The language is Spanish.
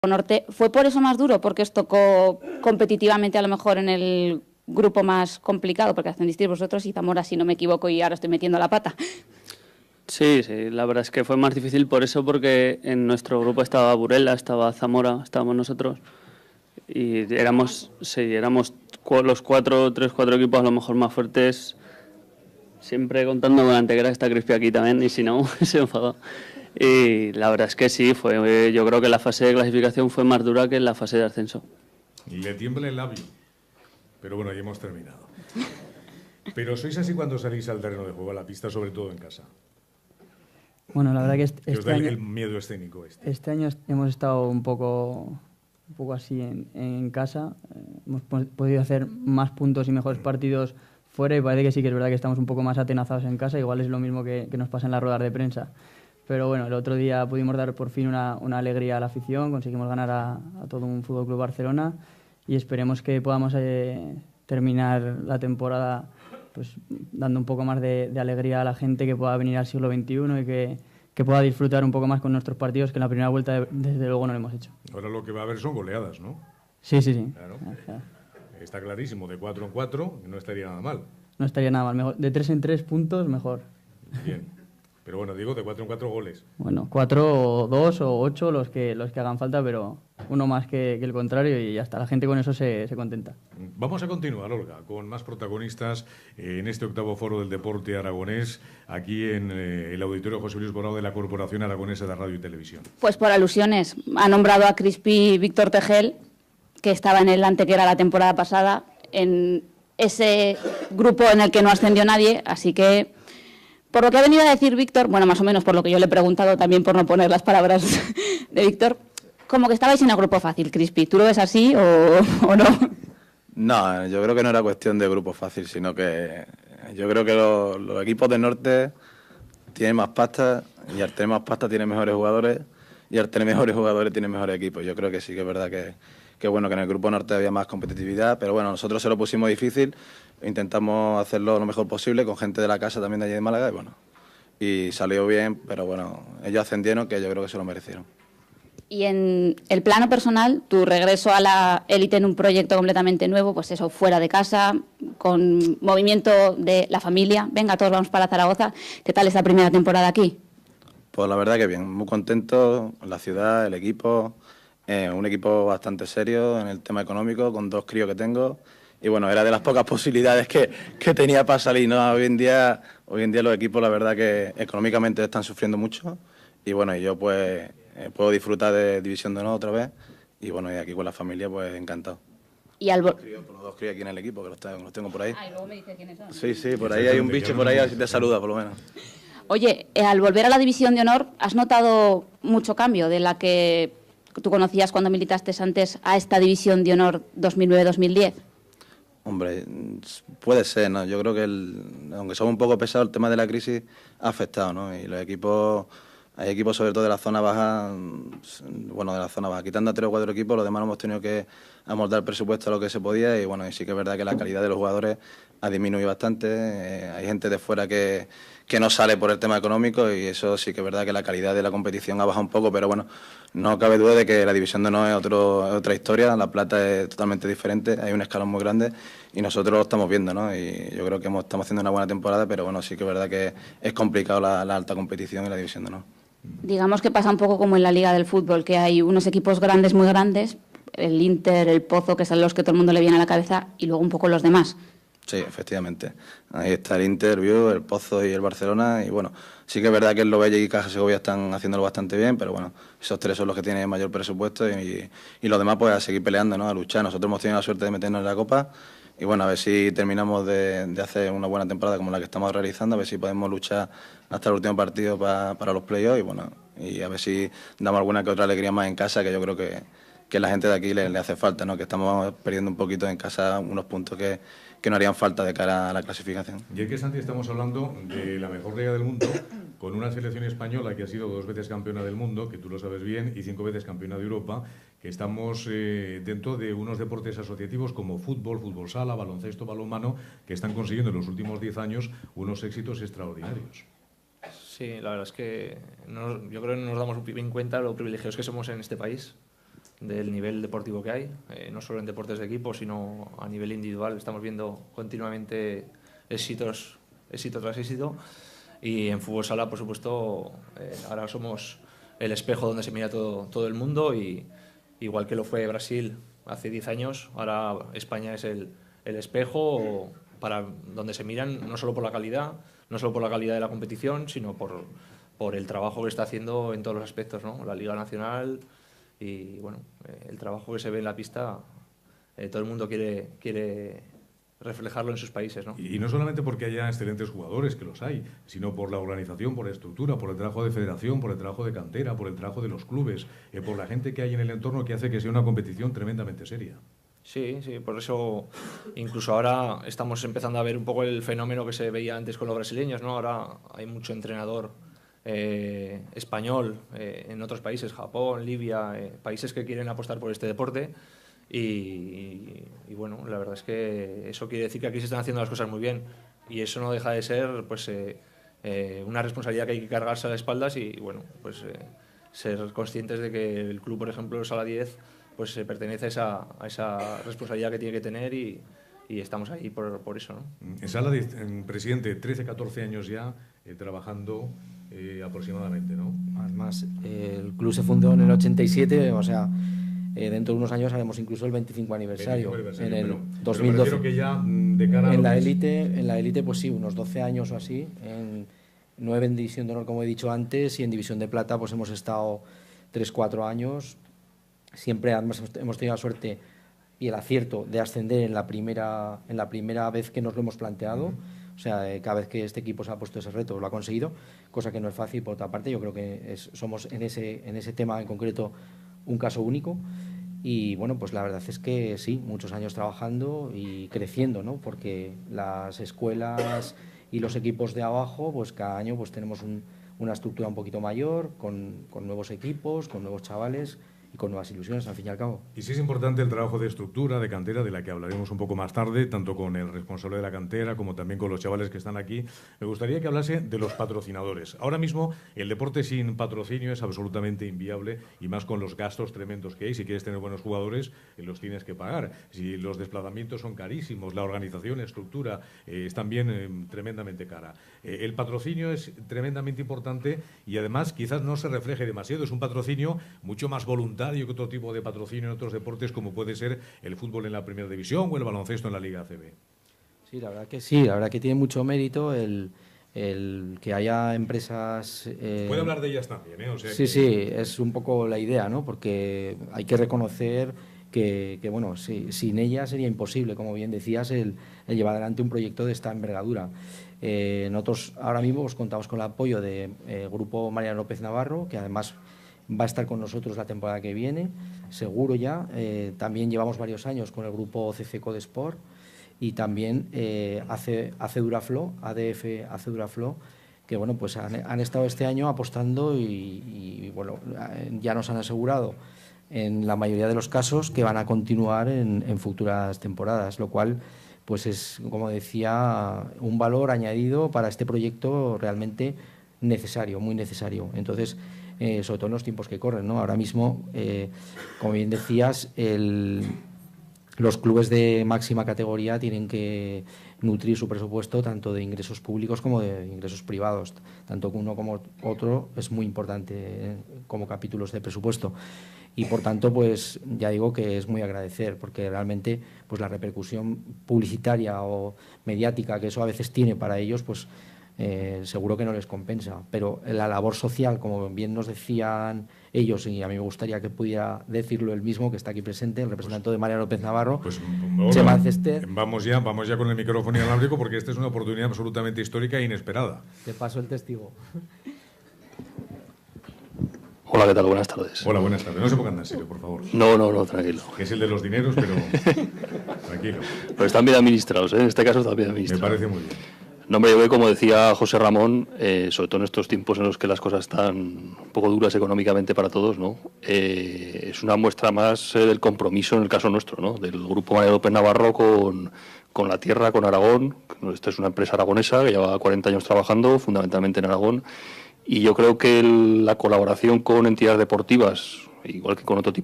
Norte. ¿Fue por eso más duro? Porque os tocó competitivamente a lo mejor en el grupo más complicado, porque ascendisteis vosotros y Zamora, si no me equivoco, y ahora estoy metiendo la pata. Sí, la verdad es que fue más difícil por eso, porque en nuestro grupo estaba Burela, estaba Zamora, estábamos nosotros y éramos los tres, cuatro equipos a lo mejor más fuertes, siempre contando con Antequera, que está Crispi aquí también, y si no, se enfadó. Y la verdad es que sí, yo creo que la fase de clasificación fue más dura que la fase de ascenso. Le tiembla el labio, pero bueno, ya hemos terminado. Pero sois así cuando salís al terreno de juego, a la pista, sobre todo en casa. Bueno, la verdad que Que os da el miedo escénico este. Este año hemos estado un poco así en casa. Hemos podido hacer más puntos y mejores partidos fuera y parece que sí que es verdad que estamos un poco más atenazados en casa. Igual es lo mismo que nos pasa en las ruedas de prensa. Pero bueno, el otro día pudimos dar por fin una alegría a la afición, conseguimos ganar a todo un Fútbol Club Barcelona y esperemos que podamos terminar la temporada pues dando un poco más de alegría a la gente, que pueda venir al siglo XXI y que pueda disfrutar un poco más con nuestros partidos, que en la primera vuelta desde luego no lo hemos hecho. Ahora lo que va a haber son goleadas, ¿no? Sí. Claro. Está clarísimo, de 4 en 4 no estaría nada mal. No estaría nada mal, mejor. De 3 en 3 puntos, mejor. Bien. Pero bueno, digo, de 4 en 4 goles. Bueno, 4 o 2 o 8 los que hagan falta, pero uno más que el contrario y ya está. La gente con eso se contenta. Vamos a continuar, Olga, con más protagonistas en este 8º Foro del Deporte Aragonés, aquí en el Auditorio José Luis Borao de la Corporación Aragonesa de Radio y Televisión. Pues por alusiones. Ha nombrado a Crispi Víctor Tejel, que estaba en el Antequera la temporada pasada, en ese grupo en el que no ascendió nadie, así que... Por lo que ha venido a decir Víctor, bueno, más o menos por lo que yo le he preguntado, también por no poner las palabras de Víctor, como que estabais en el grupo fácil, Crispi. ¿Tú lo ves así o no? No, yo creo que no era cuestión de grupo fácil, sino que yo creo que los equipos del norte tienen más pasta y al tener más pasta tienen mejores jugadores y al tener mejores jugadores tienen mejores equipos. Yo creo que sí que es verdad que bueno, que en el grupo norte había más competitividad, pero bueno, nosotros se lo pusimos difícil, intentamos hacerlo lo mejor posible con gente de la casa también de allí de Málaga y bueno, y salió bien, pero bueno, ellos ascendieron, que yo creo que se lo merecieron. Y en el plano personal, tu regreso a la élite en un proyecto completamente nuevo, pues eso, fuera de casa, con movimiento de la familia, venga, todos vamos para Zaragoza, ¿qué tal esta primera temporada aquí? Pues la verdad que bien, muy contento, la ciudad, el equipo... un equipo bastante serio en el tema económico, con 2 críos que tengo. Y bueno, era de las pocas posibilidades que tenía para salir, ¿no? Hoy en día los equipos, la verdad que económicamente están sufriendo mucho. Y bueno, y yo pues puedo disfrutar de División de Honor otra vez. Y bueno, y aquí con la familia, pues encantado. Y al los 2 críos aquí en el equipo, que los tengo por ahí. Ah, y luego me dice quiénes son. Sí, por ahí hay un bicho por ahí, así te saluda por lo menos. Oye, al volver a la División de Honor, ¿has notado mucho cambio de la que tú conocías cuando militaste antes a esta División de Honor 2009-2010? Hombre, puede ser, ¿no? Yo creo que aunque somos un poco pesados, el tema de la crisis ha afectado, ¿no? Y los equipos, hay equipos sobre todo de la zona baja, quitando a 3 o 4 equipos, los demás hemos tenido que amoldar el presupuesto a lo que se podía y bueno, y sí que es verdad que la calidad de los jugadores ha disminuido bastante, hay gente de fuera que no sale por el tema económico y eso sí que es verdad que la calidad de la competición ha bajado un poco, pero bueno, no cabe duda de que la División de Honor es otra historia, La Plata es totalmente diferente, hay un escalón muy grande y nosotros lo estamos viendo, ¿no? Y yo creo que estamos haciendo una buena temporada, pero bueno, sí que es verdad que es complicado la alta competición y la División de Honor. Digamos que pasa un poco como en la Liga del Fútbol, que hay unos equipos grandes, muy grandes, el Inter, el Pozo, que son los que todo el mundo le viene a la cabeza, y luego un poco los demás. Sí, efectivamente. Ahí está el Inter, el Pozo y el Barcelona. Y bueno, sí que es verdad que el Lovella y Caja Segovia están haciéndolo bastante bien, pero bueno, esos 3 son los que tienen mayor presupuesto y los demás pues a seguir peleando, ¿no? A luchar. Nosotros hemos tenido la suerte de meternos en la Copa y bueno, a ver si terminamos de hacer una buena temporada como la que estamos realizando, a ver si podemos luchar hasta el último partido para los playoffs y bueno, y a ver si damos alguna que otra alegría más en casa, que yo creo que la gente de aquí le hace falta, ¿no? Que estamos perdiendo un poquito en casa unos puntos que no harían falta de cara a la clasificación. Y es que, Santi, estamos hablando de la mejor liga del mundo, con una selección española que ha sido 2 veces campeona del mundo, que tú lo sabes bien, y 5 veces campeona de Europa, que estamos dentro de unos deportes asociativos como fútbol, fútbol sala, baloncesto, balonmano, que están consiguiendo en los últimos 10 años unos éxitos extraordinarios. Sí, la verdad es que yo creo que no nos damos bien cuenta lo privilegiados que somos en este país. del nivel deportivo que hay, no solo en deportes de equipo, sino a nivel individual. Estamos viendo continuamente éxito tras éxito, y en fútbol sala, por supuesto, ahora somos el espejo donde se mira todo el mundo, y igual que lo fue Brasil hace 10 años, ahora España es el espejo para donde se miran, no solo por la calidad de la competición, sino por el trabajo que está haciendo en todos los aspectos, ¿no? La Liga Nacional y bueno, el trabajo que se ve en la pista, todo el mundo quiere reflejarlo en sus países, ¿no? Y no solamente porque haya excelentes jugadores, que los hay, sino por la organización, por la estructura, por el trabajo de federación, por el trabajo de cantera, por el trabajo de los clubes, por la gente que hay en el entorno, que hace que sea una competición tremendamente seria. Sí, por eso incluso ahora estamos empezando a ver un poco el fenómeno que se veía antes con los brasileños, ¿no? Ahora hay mucho entrenador español en otros países, Japón, Libia, países que quieren apostar por este deporte, y bueno, la verdad es que eso quiere decir que aquí se están haciendo las cosas muy bien, y eso no deja de ser pues una responsabilidad que hay que cargarse a las espaldas, y bueno, pues ser conscientes de que el club, por ejemplo, Sala 10, pues pertenece a esa responsabilidad que tiene que tener, y estamos ahí por eso, ¿no? En Sala 10, presidente, 13, 14 años ya trabajando aproximadamente, ¿no? Además, el club se fundó en el 87, o sea, dentro de unos años haremos incluso el 25 aniversario, en el 2012. Pero que ya de cara en la élite, pues sí, unos 12 años o así. En 9 en división de honor, como he dicho antes, y en división de plata pues hemos estado 3-4 años. Siempre además hemos tenido la suerte y el acierto de ascender en la primera vez que nos lo hemos planteado. O sea, cada vez que este equipo se ha puesto ese reto lo ha conseguido, cosa que no es fácil. Por otra parte, yo creo que somos en ese tema en concreto un caso único. Y bueno, pues la verdad es que sí, muchos años trabajando y creciendo, ¿no? Porque las escuelas y los equipos de abajo, pues cada año pues tenemos una estructura un poquito mayor, con nuevos equipos, con nuevos chavales y con nuevas ilusiones, al fin y al cabo. Y sí es importante el trabajo de estructura, de cantera, de la que hablaremos un poco más tarde, tanto con el responsable de la cantera como también con los chavales que están aquí. Me gustaría que hablase de los patrocinadores. Ahora mismo el deporte sin patrocinio es absolutamente inviable, y más con los gastos tremendos que hay. Si quieres tener buenos jugadores, los tienes que pagar. Si los desplazamientos son carísimos, la organización, la estructura es también tremendamente cara. El patrocinio es tremendamente importante, y además quizás no se refleje demasiado. Es un patrocinio mucho más voluntario que otro tipo de patrocinio en otros deportes, como puede ser el fútbol en la Primera División o el baloncesto en la Liga ACB. Sí, la verdad que sí, la verdad que tiene mucho mérito el que haya empresas... Puede hablar de ellas también, ¿eh? O sea, sí, es un poco la idea, ¿no? Porque hay que reconocer que bueno, sin ellas sería imposible, como bien decías, el llevar adelante un proyecto de esta envergadura. Nosotros ahora mismo pues, contamos con el apoyo del Grupo Mariano López Navarro, que además va a estar con nosotros la temporada que viene, seguro ya. También llevamos varios años con el grupo CC Codesport, y también AC Duraflow, que bueno, pues han estado este año apostando y bueno, ya nos han asegurado en la mayoría de los casos que van a continuar en futuras temporadas, lo cual pues es, como decía, un valor añadido para este proyecto realmente necesario, muy necesario. Entonces, sobre todo en los tiempos que corren, ¿no? Ahora mismo, como bien decías, los clubes de máxima categoría tienen que nutrir su presupuesto tanto de ingresos públicos como de ingresos privados. Tanto uno como otro es muy importante como capítulos de presupuesto. Y por tanto, pues ya digo que es muy agradecer, porque realmente pues la repercusión publicitaria o mediática que eso a veces tiene para ellos, pues seguro que no les compensa, pero la labor social, como bien nos decían ellos, y a mí me gustaría que pudiera decirlo él mismo, que está aquí presente, el representante de Mariano López Navarro, Chema Ancester. Vamos ya con el micrófono inalámbrico, porque esta es una oportunidad absolutamente histórica e inesperada. Te paso el testigo. Hola, ¿qué tal? Buenas tardes. Hola, buenas tardes. No se pongan en serio, por favor. No, tranquilo. Que es el de los dineros, pero tranquilo. Pero están bien administrados, ¿eh? En este caso están bien administrados. Me parece muy bien. No, hombre, yo veo, como decía José Ramón, sobre todo en estos tiempos en los que las cosas están un poco duras económicamente para todos, ¿no? Es una muestra más del compromiso, en el caso nuestro, ¿no? Del Grupo Mariano López Navarro con la tierra, con Aragón. Esta es una empresa aragonesa que lleva 40 años trabajando, fundamentalmente en Aragón. Y yo creo que la colaboración con entidades deportivas, igual que con otro tipo